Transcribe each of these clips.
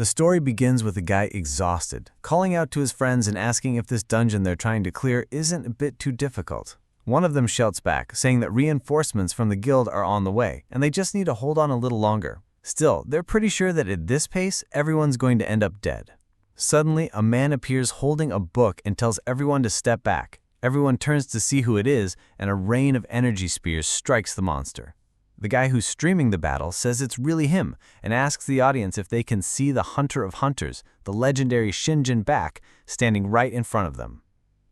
The story begins with a guy exhausted, calling out to his friends and asking if this dungeon they're trying to clear isn't a bit too difficult. One of them shouts back, saying that reinforcements from the guild are on the way, and they just need to hold on a little longer. Still, they're pretty sure that at this pace, everyone's going to end up dead. Suddenly, a man appears holding a book and tells everyone to step back. Everyone turns to see who it is, and a rain of energy spears strikes the monster. The guy who's streaming the battle says it's really him and asks the audience if they can see the Hunter of Hunters, the legendary Shinjin back, standing right in front of them.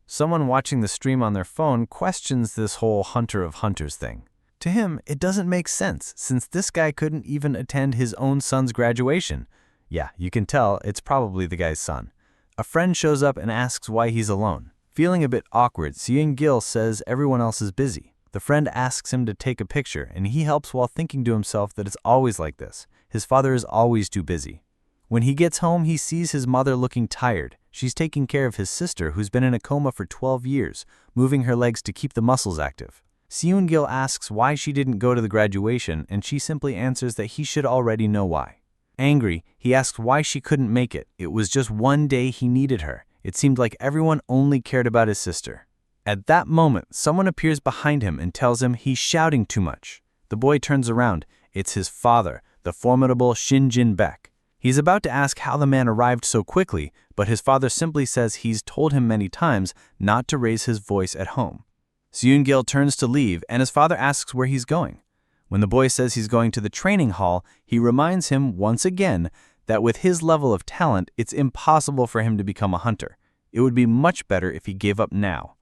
Someone watching the stream on their phone questions this whole Hunter of Hunters thing. To him, it doesn't make sense since this guy couldn't even attend his own son's graduation. Yeah, you can tell it's probably the guy's son. A friend shows up and asks why he's alone. Feeling a bit awkward, Seung-gil says everyone else is busy. The friend asks him to take a picture, and he helps while thinking to himself that it's always like this. His father is always too busy. When he gets home, he sees his mother looking tired. She's taking care of his sister, who's been in a coma for 12 years, moving her legs to keep the muscles active. Seung-gil asks why she didn't go to the graduation, and she simply answers that he should already know why. Angry, he asks why she couldn't make it. It was just one day he needed her. It seemed like everyone only cared about his sister. At that moment, someone appears behind him and tells him he's shouting too much. The boy turns around. It's his father, the formidable Shinjin Beck. He's about to ask how the man arrived so quickly, but his father simply says he's told him many times not to raise his voice at home. Seung-gil turns to leave, and his father asks where he's going. When the boy says he's going to the training hall, he reminds him once again that with his level of talent, it's impossible for him to become a hunter. It would be much better if he gave up now.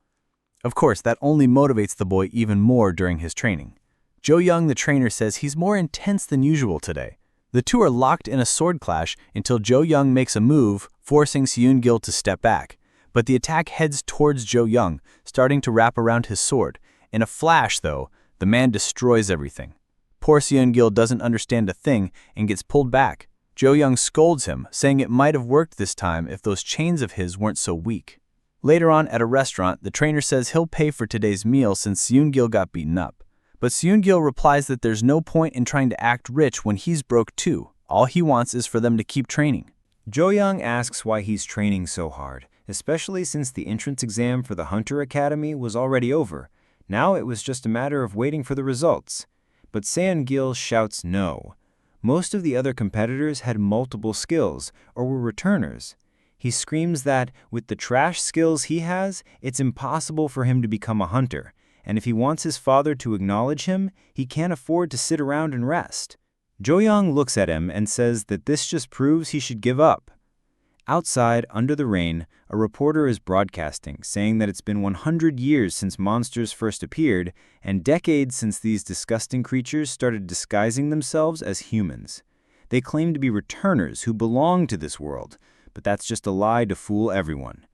Of course, that only motivates the boy even more during his training. Jo-young, the trainer, says he's more intense than usual today. The two are locked in a sword clash until Jo-young makes a move, forcing Seung-gil to step back. But the attack heads towards Jo-young, starting to wrap around his sword. In a flash, though, the man destroys everything. Poor Seung-gil doesn't understand a thing and gets pulled back. Jo-young scolds him, saying it might have worked this time if those chains of his weren't so weak. Later on at a restaurant, the trainer says he'll pay for today's meal since Seung-gil got beaten up. But Seung-gil replies that there's no point in trying to act rich when he's broke too. All he wants is for them to keep training. Jo-young asks why he's training so hard, especially since the entrance exam for the Hunter Academy was already over. Now it was just a matter of waiting for the results. But Seung-gil shouts no. Most of the other competitors had multiple skills or were returners. He screams that, with the trash skills he has, it's impossible for him to become a hunter, and if he wants his father to acknowledge him, he can't afford to sit around and rest. Jo-young looks at him and says that this just proves he should give up. Outside, under the rain, a reporter is broadcasting, saying that it's been 100 years since monsters first appeared, and decades since these disgusting creatures started disguising themselves as humans. They claim to be returners who belong to this world, but that's just a lie to fool everyone.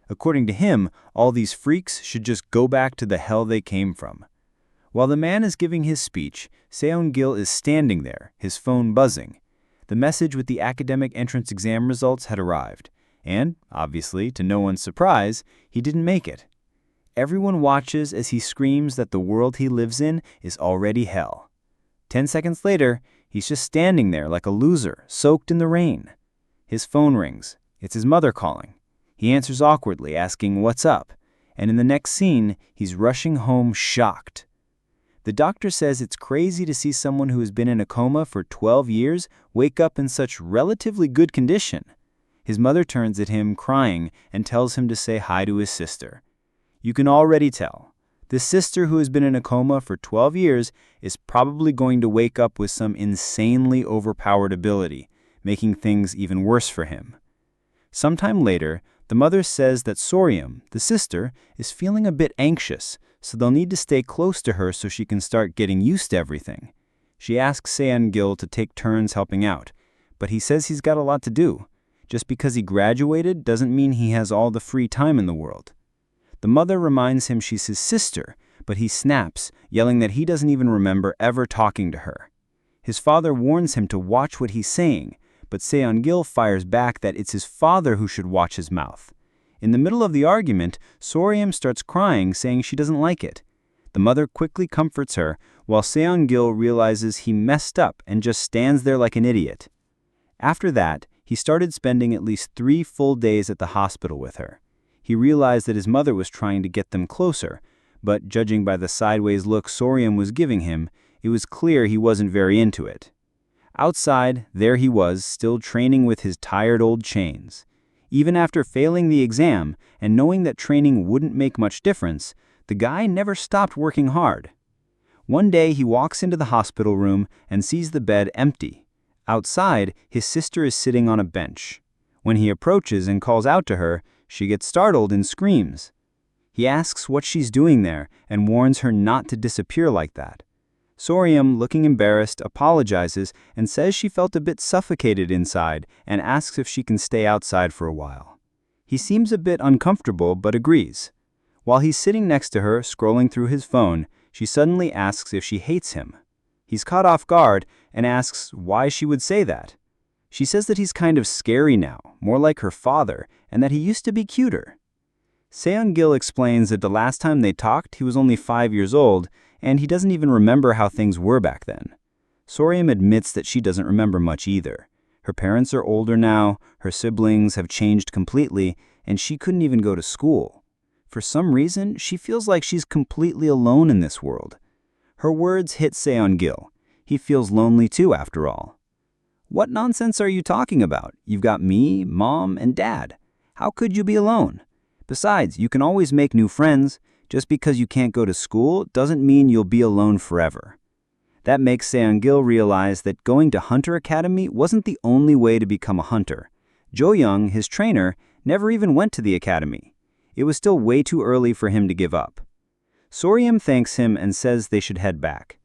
According to him, all these freaks should just go back to the hell they came from. While the man is giving his speech, Seung-gil is standing there, his phone buzzing. The message with the academic entrance exam results had arrived, and, obviously, to no one's surprise, he didn't make it. Everyone watches as he screams that the world he lives in is already hell. 10 seconds later, he's just standing there like a loser, soaked in the rain. His phone rings. It's his mother calling. He answers awkwardly, asking what's up, and in the next scene, he's rushing home shocked. The doctor says it's crazy to see someone who has been in a coma for 12 years wake up in such relatively good condition. His mother turns at him, crying, and tells him to say hi to his sister. You can already tell. This sister who has been in a coma for 12 years is probably going to wake up with some insanely overpowered ability, making things even worse for him. Sometime later, the mother says that Sorium, the sister, is feeling a bit anxious, so they'll need to stay close to her so she can start getting used to everything. She asks Seung-gil to take turns helping out, but he says he's got a lot to do. Just because he graduated doesn't mean he has all the free time in the world. The mother reminds him she's his sister, but he snaps, yelling that he doesn't even remember ever talking to her. His father warns him to watch what he's saying, but Seung-gil fires back that it's his father who should watch his mouth. In the middle of the argument, Sorium starts crying, saying she doesn't like it. The mother quickly comforts her, while Seung-gil realizes he messed up and just stands there like an idiot. After that, He started spending at least 3 full days at the hospital with her. He realized that his mother was trying to get them closer, but judging by the sideways look Sorium was giving him, it was clear he wasn't very into it. Outside, there he was, still training with his tired old chains. Even after failing the exam and knowing that training wouldn't make much difference, the guy never stopped working hard. One day he walks into the hospital room and sees the bed empty. Outside, his sister is sitting on a bench. When he approaches and calls out to her, she gets startled and screams. He asks what she's doing there and warns her not to disappear like that. Sorium, looking embarrassed, apologizes and says she felt a bit suffocated inside and asks if she can stay outside for a while. He seems a bit uncomfortable but agrees. While he's sitting next to her, scrolling through his phone, she suddenly asks if she hates him. He's caught off guard and asks why she would say that. She says that he's kind of scary now, more like her father, and that he used to be cuter. Seon-gil explains that the last time they talked, he was only 5 years old, and he doesn't even remember how things were back then. Sorium admits that she doesn't remember much either. Her parents are older now, her siblings have changed completely, and she couldn't even go to school. For some reason, she feels like she's completely alone in this world. Her words hit Seon-gil. He feels lonely too, after all. "What nonsense are you talking about? You've got me, Mom, and Dad. How could you be alone? Besides, you can always make new friends. Just because you can't go to school doesn't mean you'll be alone forever." That makes Seon-gil realize that going to Hunter Academy wasn't the only way to become a hunter. Jo-young, his trainer, never even went to the academy. It was still way too early for him to give up. Sorium thanks him and says they should head back.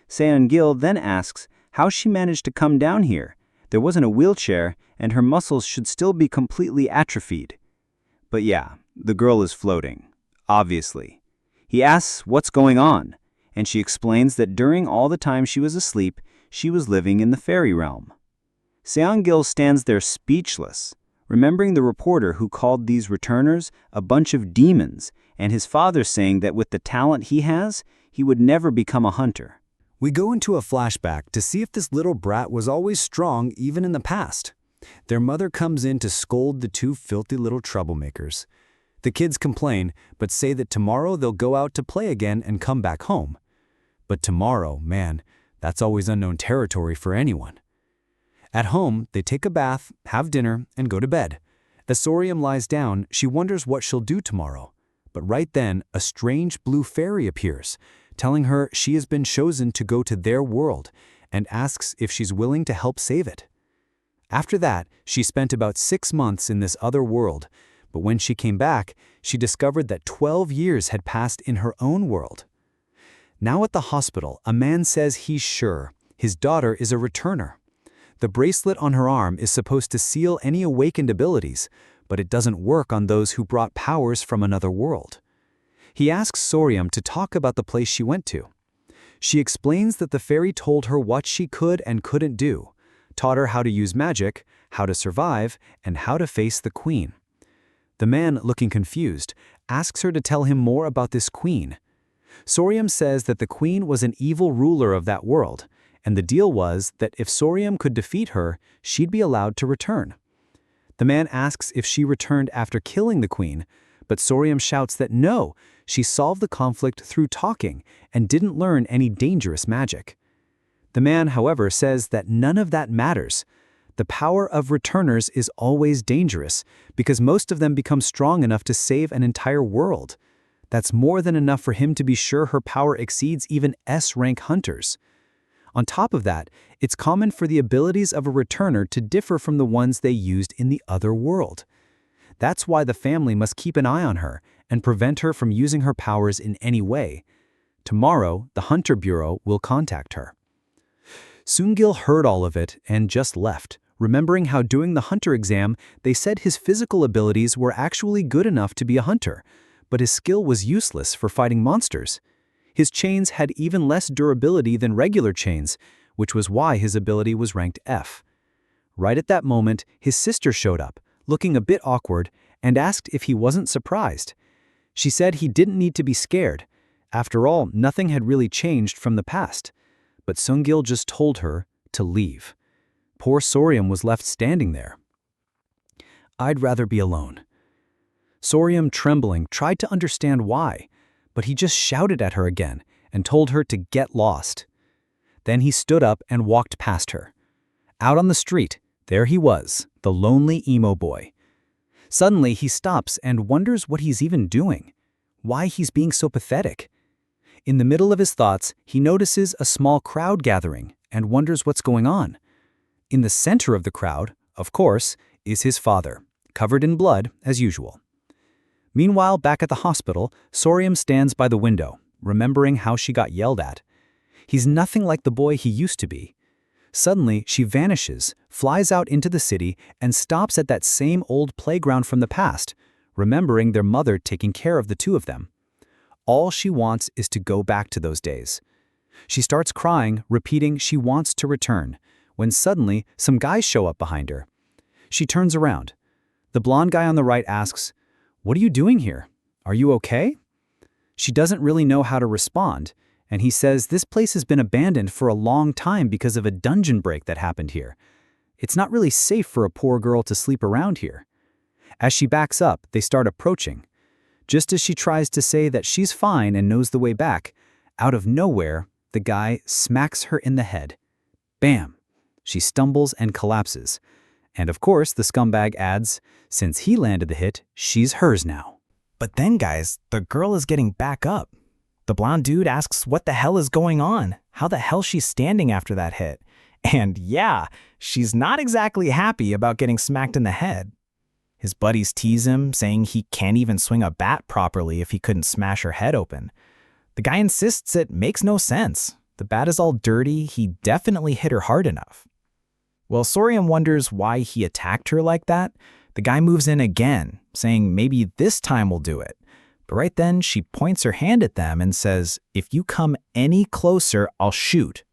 Seon-gil then asks how she managed to come down here. There wasn't a wheelchair, and her muscles should still be completely atrophied. But yeah, the girl is floating. Obviously. He asks what's going on, and she explains that during all the time she was asleep, she was living in the fairy realm. Seon-gil stands there speechless, remembering the reporter who called these returners a bunch of demons, and his father saying that with the talent he has, he would never become a hunter. We go into a flashback to see if this little brat was always strong even in the past. Their mother comes in to scold the two filthy little troublemakers. The kids complain, but say that tomorrow they'll go out to play again and come back home. But tomorrow, man, that's always unknown territory for anyone. At home, they take a bath, have dinner, and go to bed. As Sorium lies down, she wonders what she'll do tomorrow. But right then, a strange blue fairy appears, telling her she has been chosen to go to their world, and asks if she's willing to help save it. After that, she spent about 6 months in this other world, but when she came back, she discovered that 12 years had passed in her own world. Now at the hospital, a man says he's sure his daughter is a returner. The bracelet on her arm is supposed to seal any awakened abilities, but it doesn't work on those who brought powers from another world. He asks Sorium to talk about the place she went to. She explains that the fairy told her what she could and couldn't do, taught her how to use magic, how to survive, and how to face the queen. The man, looking confused, asks her to tell him more about this queen. Sorium says that the queen was an evil ruler of that world, and the deal was that if Sorium could defeat her, she'd be allowed to return. The man asks if she returned after killing the queen, but Sorium shouts that no, she solved the conflict through talking and didn't learn any dangerous magic. The man, however, says that none of that matters. The power of returners is always dangerous because most of them become strong enough to save an entire world. That's more than enough for him to be sure her power exceeds even S-rank hunters. On top of that, it's common for the abilities of a returner to differ from the ones they used in the other world. That's why the family must keep an eye on her and prevent her from using her powers in any way. Tomorrow, the Hunter Bureau will contact her. Seon-gil heard all of it and just left, remembering how during the hunter exam they said his physical abilities were actually good enough to be a hunter, but his skill was useless for fighting monsters. His chains had even less durability than regular chains, which was why his ability was ranked F. Right at that moment, his sister showed up, looking a bit awkward, and asked if he wasn't surprised. She said he didn't need to be scared. After all, nothing had really changed from the past. But Seon-gil just told her to leave. Poor Sorium was left standing there, I'd rather be alone." Sorium, trembling, tried to understand why, but he just shouted at her again and told her to get lost. Then he stood up and walked past her. Out on the street, there he was, the lonely emo boy. Suddenly, he stops and wonders what he's even doing, why he's being so pathetic. In the middle of his thoughts, he notices a small crowd gathering and wonders what's going on. In the center of the crowd, of course, is his father, covered in blood as usual. Meanwhile, back at the hospital, Sorium stands by the window, remembering how she got yelled at. He's nothing like the boy he used to be. Suddenly, she vanishes, flies out into the city, and stops at that same old playground from the past, remembering their mother taking care of the two of them. All she wants is to go back to those days. She starts crying, repeating she wants to return, when suddenly some guys show up behind her. She turns around. The blonde guy on the right asks, "What are you doing here? Are you okay?" She doesn't really know how to respond, and he says this place has been abandoned for a long time because of a dungeon break that happened here. It's not really safe for a poor girl to sleep around here. As she backs up, they start approaching. Just as she tries to say that she's fine and knows the way back, out of nowhere, the guy smacks her in the head. Bam! She stumbles and collapses. And of course, the scumbag adds, since he landed the hit, she's hers now. But then, guys, the girl is getting back up. The blonde dude asks what the hell is going on, how the hell she's standing after that hit. And yeah, she's not exactly happy about getting smacked in the head. His buddies tease him, saying he can't even swing a bat properly if he couldn't smash her head open. The guy insists it makes no sense. The bat is all dirty, he definitely hit her hard enough. Well, Sorium wonders why he attacked her like that. The guy moves in again, saying maybe this time will do it. But right then, she points her hand at them and says, "If you come any closer, I'll shoot."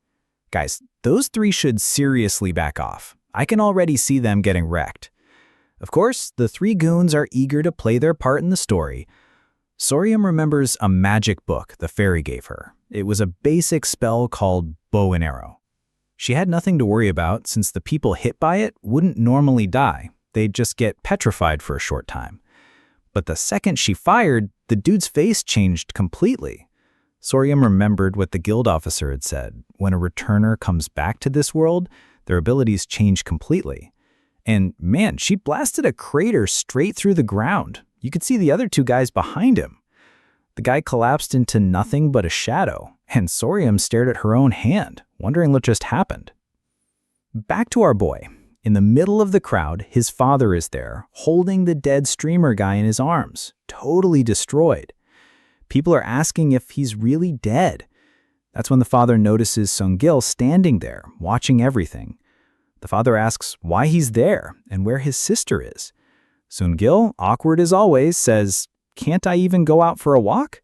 Guys, those three should seriously back off. I can already see them getting wrecked. Of course, the three goons are eager to play their part in the story. Sorium remembers a magic book the fairy gave her. It was a basic spell called bow and arrow. She had nothing to worry about since the people hit by it wouldn't normally die. They'd just get petrified for a short time. But the second she fired, the dude's face changed completely. Sorium remembered what the guild officer had said. When a returner comes back to this world, their abilities change completely. And man, she blasted a crater straight through the ground. You could see the other two guys behind him. The guy collapsed into nothing but a shadow, and Sorium stared at her own hand, wondering what just happened. Back to our boy. In the middle of the crowd, his father is there, holding the dead streamer guy in his arms, totally destroyed. People are asking if he's really dead. That's when the father notices Sung-gil standing there, watching everything. The father asks why he's there and where his sister is. Sung-gil, awkward as always, says, "Can't I even go out for a walk?"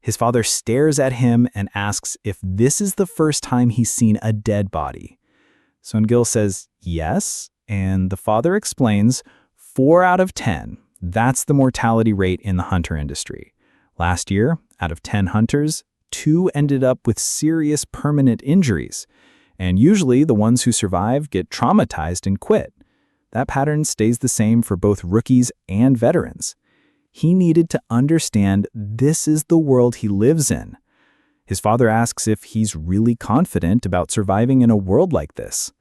His father stares at him and asks if this is the first time he's seen a dead body. Sung-gil says yes, and the father explains 4 out of 10. That's the mortality rate in the hunter industry. Last year, out of 10 hunters, 2 ended up with serious permanent injuries. And usually the ones who survive get traumatized and quit. That pattern stays the same for both rookies and veterans. He needed to understand this is the world he lives in. His father asks if he's really confident about surviving in a world like this.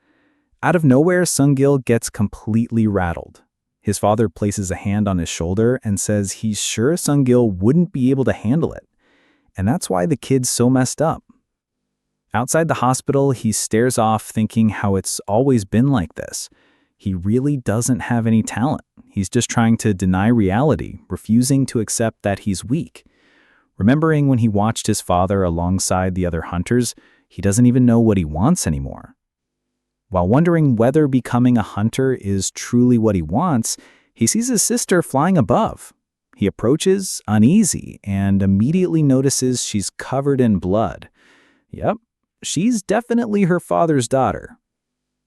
Out of nowhere, Sung-gil gets completely rattled. His father places a hand on his shoulder and says he's sure Sung-gil wouldn't be able to handle it. And that's why the kid's so messed up. Outside the hospital, he stares off thinking how it's always been like this. He really doesn't have any talent. He's just trying to deny reality, refusing to accept that he's weak. Remembering when he watched his father alongside the other hunters, he doesn't even know what he wants anymore. While wondering whether becoming a hunter is truly what he wants, he sees his sister flying above. He approaches, uneasy, and immediately notices she's covered in blood. Yep. She's definitely her father's daughter.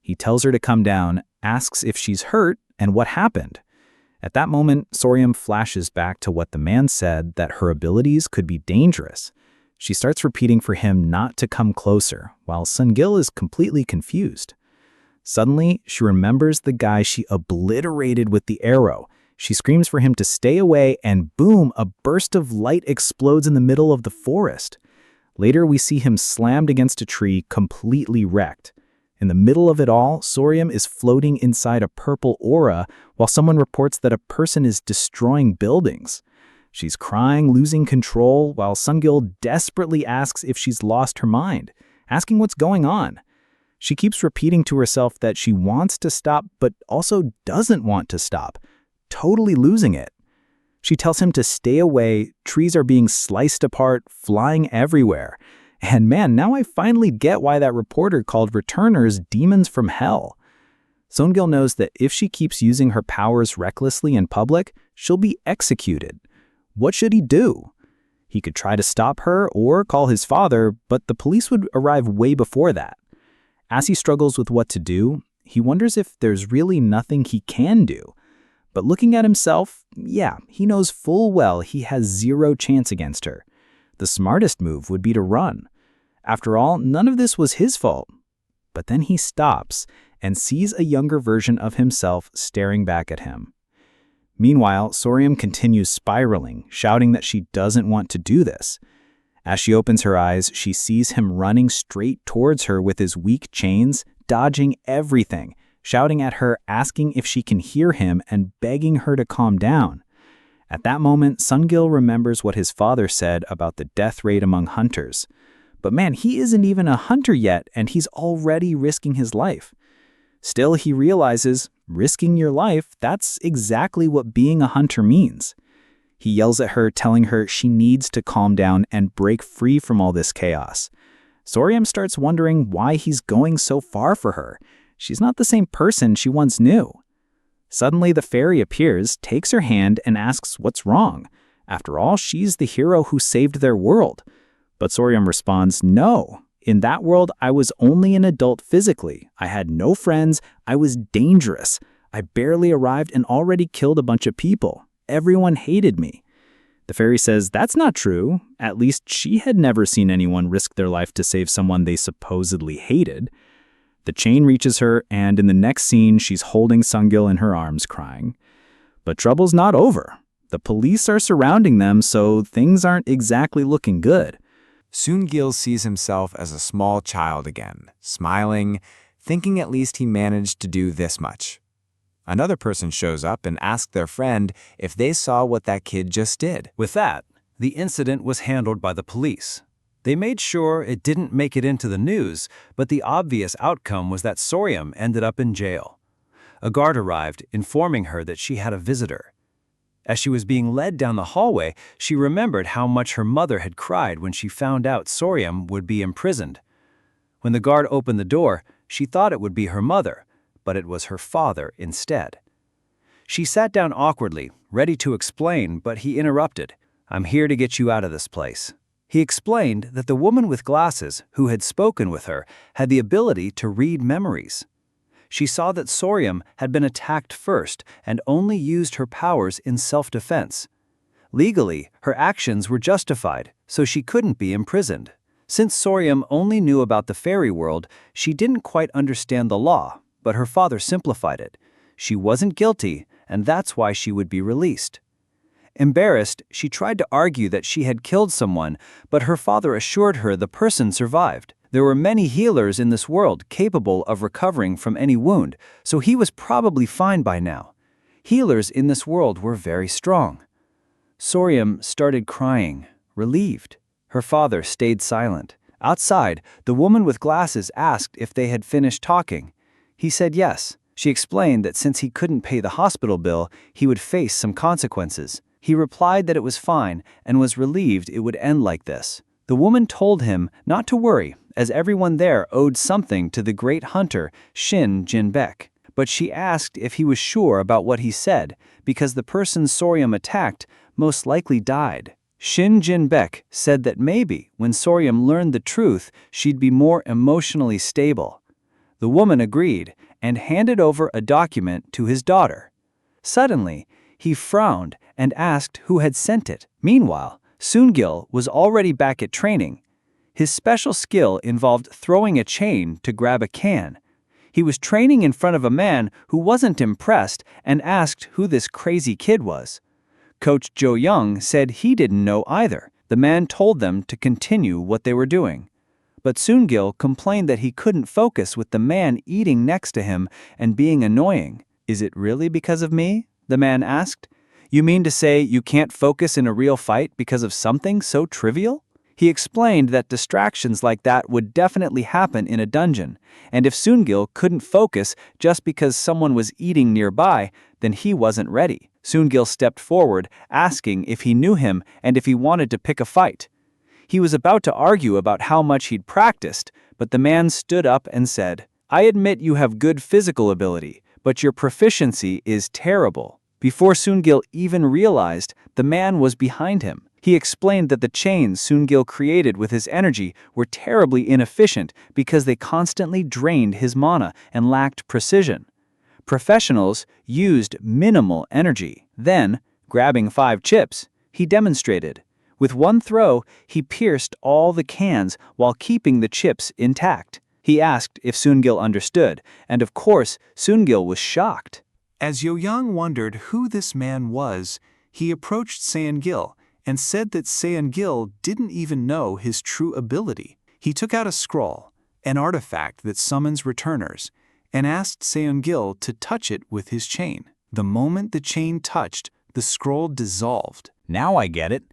He tells her to come down, asks if she's hurt and what happened. At that moment, Sorium flashes back to what the man said, that her abilities could be dangerous. She starts repeating for him not to come closer, while Sung-gil is completely confused. Suddenly, she remembers the guy she obliterated with the arrow. She screams for him to stay away, and boom, a burst of light explodes in the middle of the forest. Later, we see him slammed against a tree, completely wrecked. In the middle of it all, Sorium is floating inside a purple aura while someone reports that a person is destroying buildings. She's crying, losing control, while Sungil desperately asks if she's lost her mind, asking what's going on. She keeps repeating to herself that she wants to stop but also doesn't want to stop, totally losing it. She tells him to stay away, trees are being sliced apart, flying everywhere. And man, now I finally get why that reporter called returners demons from hell. Sungil knows that if she keeps using her powers recklessly in public, she'll be executed. What should he do? He could try to stop her or call his father, but the police would arrive way before that. As he struggles with what to do, he wonders if there's really nothing he can do. But looking at himself, yeah, he knows full well he has zero chance against her. The smartest move would be to run. After all, none of this was his fault. But then he stops and sees a younger version of himself staring back at him. Meanwhile, Sorium continues spiraling, shouting that she doesn't want to do this. As she opens her eyes, she sees him running straight towards her with his weak chains, dodging everything, shouting at her, asking if she can hear him, and begging her to calm down. At that moment, Sungil remembers what his father said about the death rate among hunters. But man, he isn't even a hunter yet, and he's already risking his life. Still, he realizes, risking your life, that's exactly what being a hunter means. He yells at her, telling her she needs to calm down and break free from all this chaos. Sorium starts wondering why he's going so far for her. She's not the same person she once knew. Suddenly, the fairy appears, takes her hand, and asks what's wrong. After all, she's the hero who saved their world. But Sorium responds, no. In that world, I was only an adult physically. I had no friends. I was dangerous. I barely arrived and already killed a bunch of people. Everyone hated me. The fairy says that's not true. At least she had never seen anyone risk their life to save someone they supposedly hated. The chain reaches her, and in the next scene, she's holding Sungil in her arms, crying. But trouble's not over. The police are surrounding them, so things aren't exactly looking good. Soon Gil sees himself as a small child again, smiling, thinking at least he managed to do this much. Another person shows up and asks their friend if they saw what that kid just did. With that, the incident was handled by the police. They made sure it didn't make it into the news, but the obvious outcome was that Sorium ended up in jail. A guard arrived, informing her that she had a visitor. As she was being led down the hallway, she remembered how much her mother had cried when she found out Sorium would be imprisoned. When the guard opened the door, she thought it would be her mother, but it was her father instead. She sat down awkwardly, ready to explain, but he interrupted. "I'm here to get you out of this place." He explained that the woman with glasses who had spoken with her had the ability to read memories. She saw that Sorium had been attacked first and only used her powers in self-defense. Legally, her actions were justified, so she couldn't be imprisoned. Since Sorium only knew about the fairy world, she didn't quite understand the law, but her father simplified it. She wasn't guilty, and that's why she would be released. Embarrassed, she tried to argue that she had killed someone, but her father assured her the person survived. There were many healers in this world capable of recovering from any wound, so he was probably fine by now. Healers in this world were very strong. Sorium started crying, relieved. Her father stayed silent. Outside, the woman with glasses asked if they had finished talking. He said yes. She explained that since he couldn't pay the hospital bill, he would face some consequences. He replied that it was fine and was relieved it would end like this. The woman told him not to worry, as everyone there owed something to the great hunter Shin Jinbek. But she asked if he was sure about what he said, because the person Sorium attacked most likely died. Shin Jinbek said that maybe when Sorium learned the truth, she'd be more emotionally stable. The woman agreed and handed over a document to his daughter. Suddenly, he frowned and asked who had sent it. Meanwhile, Sungil was already back at training. His special skill involved throwing a chain to grab a can. He was training in front of a man who wasn't impressed and asked who this crazy kid was. Coach Jo Young said he didn't know either. The man told them to continue what they were doing. But Soon-gil complained that he couldn't focus with the man eating next to him and being annoying. "Is it really because of me?" the man asked. "You mean to say you can't focus in a real fight because of something so trivial?" He explained that distractions like that would definitely happen in a dungeon, and if Soon-gil couldn't focus just because someone was eating nearby, then he wasn't ready. Soon-gil stepped forward, asking if he knew him and if he wanted to pick a fight. He was about to argue about how much he'd practiced, but the man stood up and said, "I admit you have good physical ability, but your proficiency is terrible." Before Soon-gil even realized, the man was behind him. He explained that the chains Soon-gil created with his energy were terribly inefficient because they constantly drained his mana and lacked precision. Professionals used minimal energy. Then, grabbing 5 chips, he demonstrated. With one throw, he pierced all the cans while keeping the chips intact. He asked if Soon-gil understood, and of course, Soon-gil was shocked. As Yo-young wondered who this man was, he approached Seon-gil and said that Seon-gil didn't even know his true ability. He took out a scroll, an artifact that summons returners, and asked Seon-gil to touch it with his chain. The moment the chain touched, the scroll dissolved. Now I get it.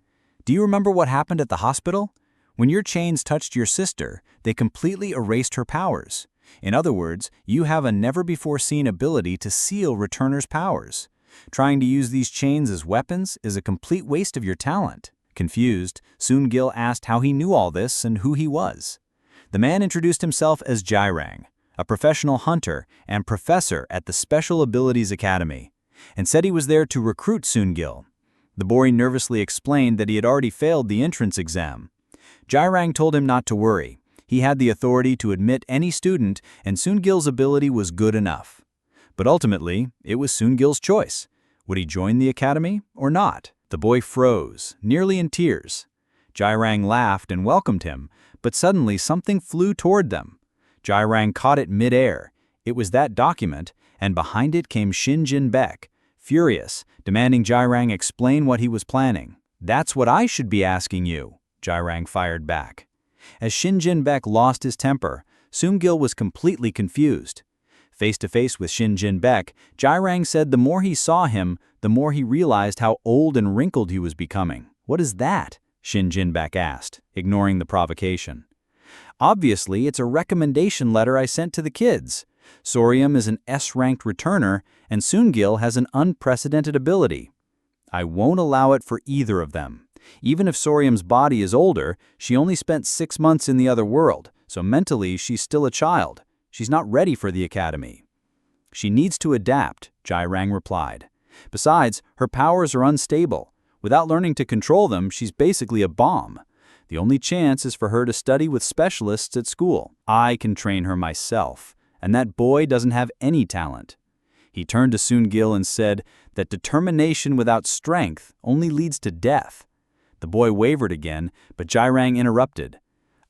Do you remember what happened at the hospital? When your chains touched your sister, they completely erased her powers. In other words, you have a never-before-seen ability to seal returners' powers. Trying to use these chains as weapons is a complete waste of your talent. Confused, Soon-gil asked how he knew all this and who he was. The man introduced himself as Jairang, a professional hunter and professor at the Special Abilities Academy, and said he was there to recruit Soon-gil. The boy nervously explained that he had already failed the entrance exam. Jairang told him not to worry. He had the authority to admit any student, and Soon-gil's ability was good enough. But ultimately, it was Soon-gil's choice. Would he join the academy or not? The boy froze, nearly in tears. Jairang laughed and welcomed him, but suddenly something flew toward them. Jairang caught it mid-air. It was that document, and behind it came Shin Jin-baek, furious, demanding Jairang explain what he was planning. "That's what I should be asking you," Jairang fired back. As Shin Jin-baek lost his temper, Soon-gil was completely confused. Face to face with Shin Jin-baek, Jairang said the more he saw him, the more he realized how old and wrinkled he was becoming. "What is that?" Shin Jin-baek asked, ignoring the provocation. "Obviously, it's a recommendation letter I sent to the kids. Sorium is an S-ranked returner, and Soon-gil has an unprecedented ability. I won't allow it for either of them. Even if Sorium's body is older, she only spent 6 months in the other world, so mentally she's still a child. She's not ready for the academy." "She needs to adapt," Jairang replied. "Besides, her powers are unstable. Without learning to control them, she's basically a bomb. The only chance is for her to study with specialists at school. I can train her myself, and that boy doesn't have any talent." He turned to Soon-gil and said that determination without strength only leads to death. The boy wavered again, but Jairang interrupted.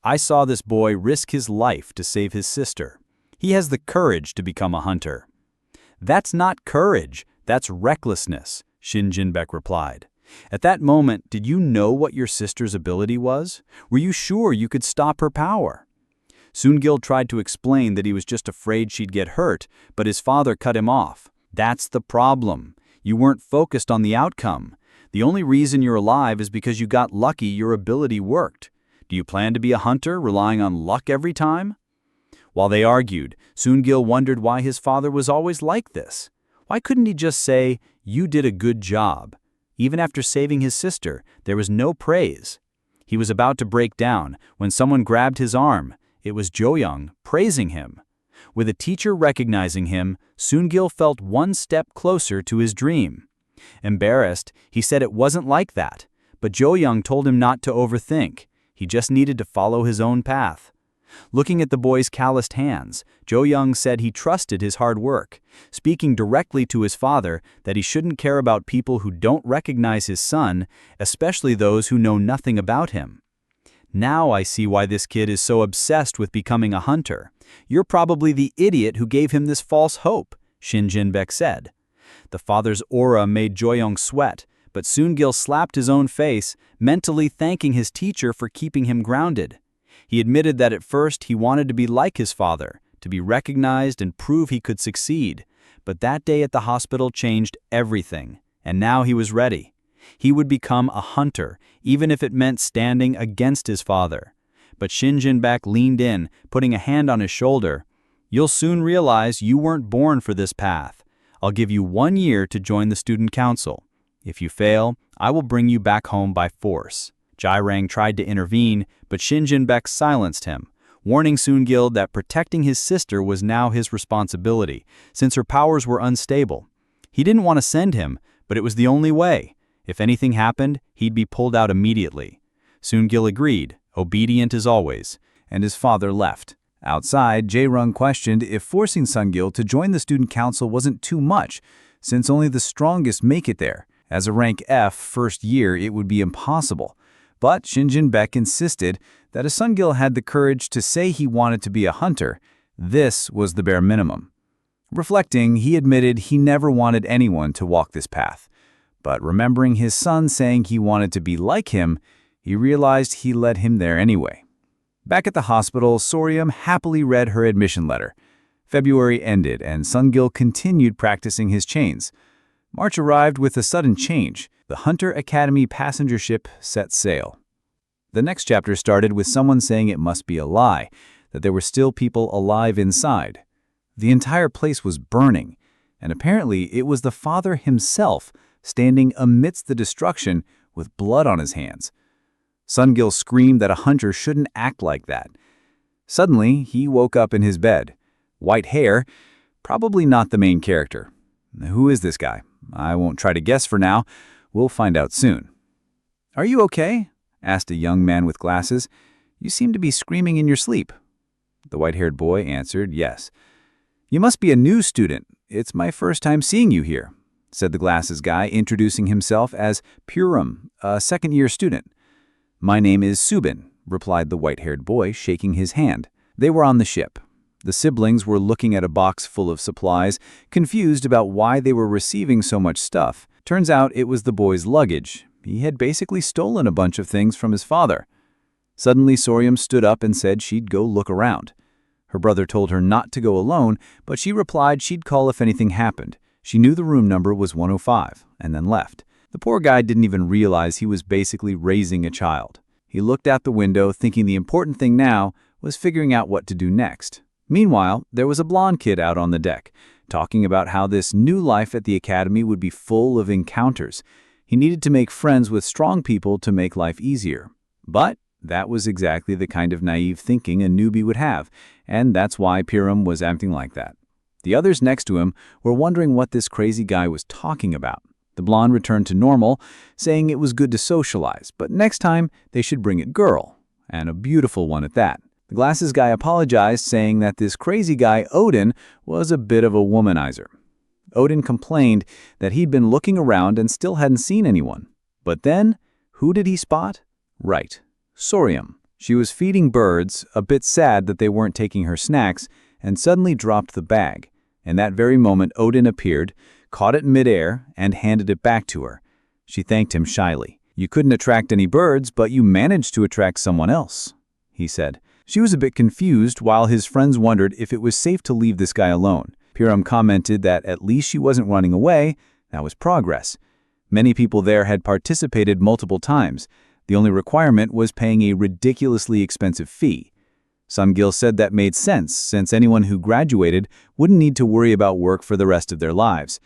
"I saw this boy risk his life to save his sister. He has the courage to become a hunter." "That's not courage, that's recklessness," Shin Jin-baek replied. "At that moment, did you know what your sister's ability was? Were you sure you could stop her power?" Soon-gil tried to explain that he was just afraid she'd get hurt, but his father cut him off. "That's the problem. You weren't focused on the outcome. The only reason you're alive is because you got lucky your ability worked. Do you plan to be a hunter relying on luck every time?" While they argued, Soon-gil wondered why his father was always like this. Why couldn't he just say, "You did a good job"? Even after saving his sister, there was no praise. He was about to break down when someone grabbed his arm. It was Jo-young, praising him. With a teacher recognizing him, Soon-gil felt one step closer to his dream. Embarrassed, he said it wasn't like that, but Jo-young told him not to overthink. He just needed to follow his own path. Looking at the boy's calloused hands, Jo-young said he trusted his hard work, speaking directly to his father that he shouldn't care about people who don't recognize his son, especially those who know nothing about him. Now I see why this kid is so obsessed with becoming a hunter. You're probably the idiot who gave him this false hope, Shin Jin-baek said. The father's aura made Jo-young sweat, but Soon-gil slapped his own face, mentally thanking his teacher for keeping him grounded. He admitted that at first he wanted to be like his father, to be recognized and prove he could succeed. But that day at the hospital changed everything, and now he was ready. He would become a hunter, even if it meant standing against his father. But Shin Jin-baek leaned in, putting a hand on his shoulder. "You'll soon realize you weren't born for this path. I'll give you 1 year to join the student council. If you fail, I will bring you back home by force." Jae-rang tried to intervene, but Shin Jin-baek silenced him, warning Soon-gil that protecting his sister was now his responsibility, since her powers were unstable. He didn't want to send him, but it was the only way. If anything happened, he'd be pulled out immediately. Soon-gil agreed, obedient as always, and his father left. Outside, Jae-rang questioned if forcing Sun-gil to join the student council wasn't too much, since only the strongest make it there. As a rank F first year, it would be impossible. But Shin Jin-baek insisted that if Sun-gil had the courage to say he wanted to be a hunter, this was the bare minimum. Reflecting, he admitted he never wanted anyone to walk this path. But remembering his son saying he wanted to be like him, he realized he led him there anyway. Back at the hospital, Soryum happily read her admission letter. February ended, and Sun-gil continued practicing his chains. March arrived with a sudden change. The Hunter Academy passenger ship set sail. The next chapter started with someone saying it must be a lie, that there were still people alive inside. The entire place was burning, and apparently it was the father himself standing amidst the destruction with blood on his hands. Sun-gil screamed that a hunter shouldn't act like that. Suddenly, he woke up in his bed. White hair, probably not the main character. Who is this guy? I won't try to guess for now. We'll find out soon. "Are you okay?" asked a young man with glasses. "You seem to be screaming in your sleep." The white-haired boy answered, "Yes." "You must be a new student. It's my first time seeing you here," said the glasses guy, introducing himself as Purim, a second-year student. "My name is Subin," replied the white-haired boy, shaking his hand. They were on the ship. The siblings were looking at a box full of supplies, confused about why they were receiving so much stuff. Turns out it was the boy's luggage. He had basically stolen a bunch of things from his father. Suddenly, Soryum stood up and said she'd go look around. Her brother told her not to go alone, but she replied she'd call if anything happened. She knew the room number was 105, and then left. The poor guy didn't even realize he was basically raising a child. He looked out the window, thinking the important thing now was figuring out what to do next. Meanwhile, there was a blonde kid out on the deck, talking about how this new life at the academy would be full of encounters. He needed to make friends with strong people to make life easier. But that was exactly the kind of naive thinking a newbie would have, and that's why Purim was acting like that. The others next to him were wondering what this crazy guy was talking about. The blonde returned to normal, saying it was good to socialize, but next time they should bring a girl, and a beautiful one at that. The glasses guy apologized, saying that this crazy guy, Odin, was a bit of a womanizer. Odin complained that he'd been looking around and still hadn't seen anyone. But then, who did he spot? Right, Soryum. She was feeding birds, a bit sad that they weren't taking her snacks, and suddenly dropped the bag. In that very moment, Odin appeared, caught it in midair, and handed it back to her. She thanked him shyly. "You couldn't attract any birds, but you managed to attract someone else," he said. She was a bit confused, while his friends wondered if it was safe to leave this guy alone. Purim commented that at least she wasn't running away. That was progress. Many people there had participated multiple times. The only requirement was paying a ridiculously expensive fee. Sun-gil said that made sense, since anyone who graduated wouldn't need to worry about work for the rest of their lives.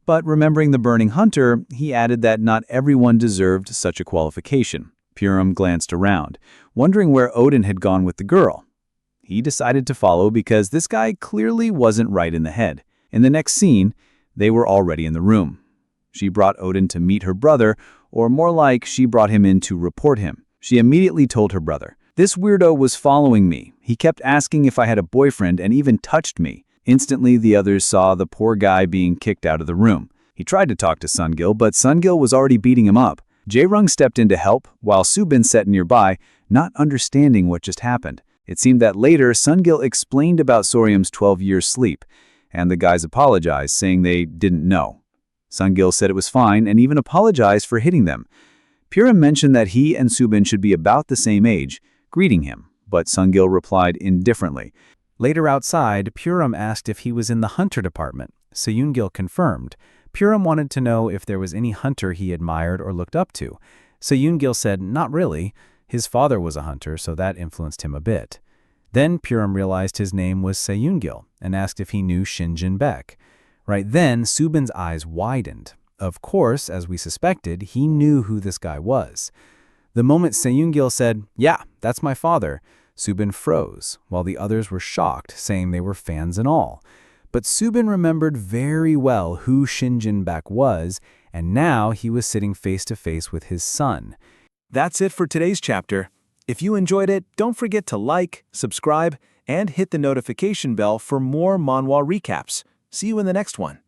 But remembering the burning hunter, he added that not everyone deserved such a qualification. Purim glanced around, wondering where Odin had gone with the girl. He decided to follow because this guy clearly wasn't right in the head. In the next scene, they were already in the room. She brought Odin to meet her brother, or more like she brought him in to report him. She immediately told her brother, "This weirdo was following me. He kept asking if I had a boyfriend and even touched me." Instantly, the others saw the poor guy being kicked out of the room. He tried to talk to Sun-gil, but Sun-gil was already beating him up. Jae-rung stepped in to help, while Subin sat nearby, not understanding what just happened. It seemed that later, Sung-gil explained about Soryum's 12 years sleep, and the guys apologized, saying they didn't know. Sung-gil said it was fine and even apologized for hitting them. Purim mentioned that he and Subin should be about the same age, greeting him, but Sung-gil replied indifferently. Later outside, Purim asked if he was in the hunter department. Seung-gil confirmed. Purim wanted to know if there was any hunter he admired or looked up to. Seung-gil said not really. His father was a hunter, so that influenced him a bit. Then Purim realized his name was Seung-gil and asked if he knew Shin Baek. Right then, Subin's eyes widened. Of course, as we suspected, he knew who this guy was. The moment Seung-gil said, "Yeah, that's my father," Subin froze, while the others were shocked, saying they were fans and all. But Subin remembered very well who Shin Baek was, and now he was sitting face to face with his son. That's it for today's chapter. If you enjoyed it, don't forget to like, subscribe, and hit the notification bell for more manhwa recaps. See you in the next one.